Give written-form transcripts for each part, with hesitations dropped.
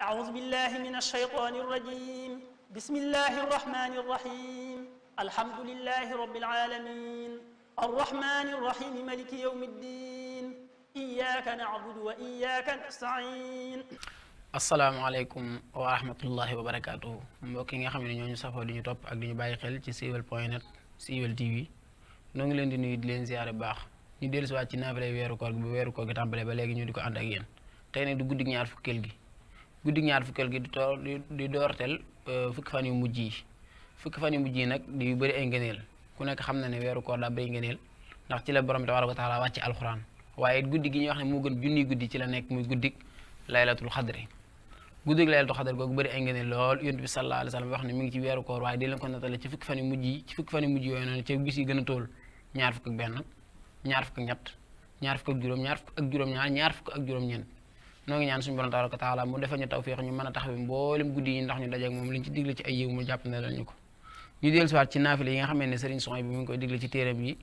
أعوذ بالله من الشيطان الرجيم بسم الله الرحمن الرحيم الحمد لله رب العالمين الرحمن الرحيم ملك يوم الدين إياك نعبد وإياك نستعين asalaamaaleykum wa rahmatullahi wa barakaatuhu mbokk yi nga xam ne ñoo ñu safoo di ñu topp ak di ñu bàyyi xel ci Siweul.net Siweul TV noo ngi leen di nuyu di leen ziyaare bu baax ñu dellusiwaat ci naafila weeru koor gi bu weeru koor gi tàmbalee ba léegi ñu di ko ànd ak yéen tey nag du guddig ñaar fukkeel gi di doorteel fukki fan yu mujj yi nag di bëri ay ngëneel ku nekk xam na ne weeru koor daa bëri ngëneel ndax ci la borom tabaaraka wa taala wàcc alxuraan waaye guddi gi ñuy wax ne moo gën junniy guddi ci la nekk muy guddig laylatul xadri guddig laylatul xadri googu bëri ay ngëneel lool yonent bi sallallahu alayhi wa sallam wax ne mi ngi ci weeru koor waaye di leen ko nattale ci fukki fan yu mujj yooyu noonu ci gis yi gën a tool ñaar fukk ak benn ñaar fukk ak ñett ñaar fukk ak juróom ñaar fukk ak juróom-ñaar ñaar fukk ak juróom-ñeent noo ngi ñaan suñu borom tabaaraka wa taala mu defal ñu tawfiix ñu mën a taxaw mboolem guddi yi ndax ñu dajeek moom liñ ci digle ci ay yiw mu jàpp ne lañu ko ñu dellusiwaat ci naafile yi nga xam ne Serigne Souhaïbou bi mu ngi koy digle ci téeram yi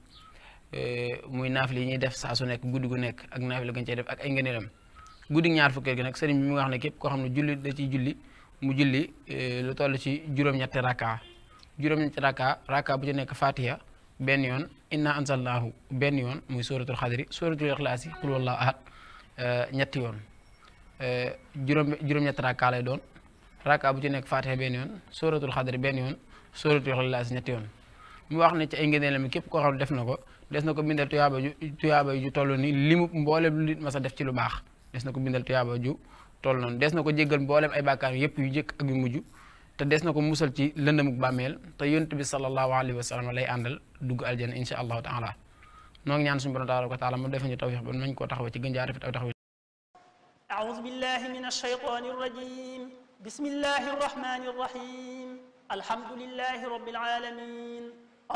muy naafile yi ñuy def saa su nekk guddi gu nekk ak naafile gañ cey def ak ay ngëneelam guddi ñaar fukkeel gi nag sëriñ bi mu ngi wax ne képp koo xam ne julli da ciy julli mu julli lu toll ci juróom-ñetti raka bu ci nekk fatiha benn yoon inna anzalnaahu benn yoon muy suratul xadri suratul ixlaasi qul wallahu ahad ñetti yoon juróom-ñetti raka lay doon raka bu ci nekk fatiha benn yoon suratul xadri benn yoon suratul ixlaasi ñetti yoon mu wax ne ci ay ngëneelam képp koo xam ne def na ko des na ko bindal tuyaaba ju toll ni limu mboolem lu nit mas a def ci lu baax des na ko bindal tuyaaba ju toll noonu des na ko jéggal mboolem ay bàkkaar yépp yu jëkk ak yu mujj te des na ko musal ci lëndamuk bàmmeel te yonent bi sallallahu alayhi wa sallam lay àndal dugg aljana insha allahu taala noo ngi ñaan suñu borom tabaaraka wa taala mu defal ñu tawfiix ba nañ koo taxaw ci gën jaa rafet aw taxaw. أعوذ بالله من الشيطان الرجيم بسم الله الرحمن الرحيم الحمد لله رب العالمين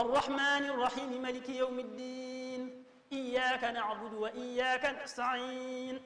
الرحمن الرحيم ملك يوم الدين إياك نعبد وإياك نستعين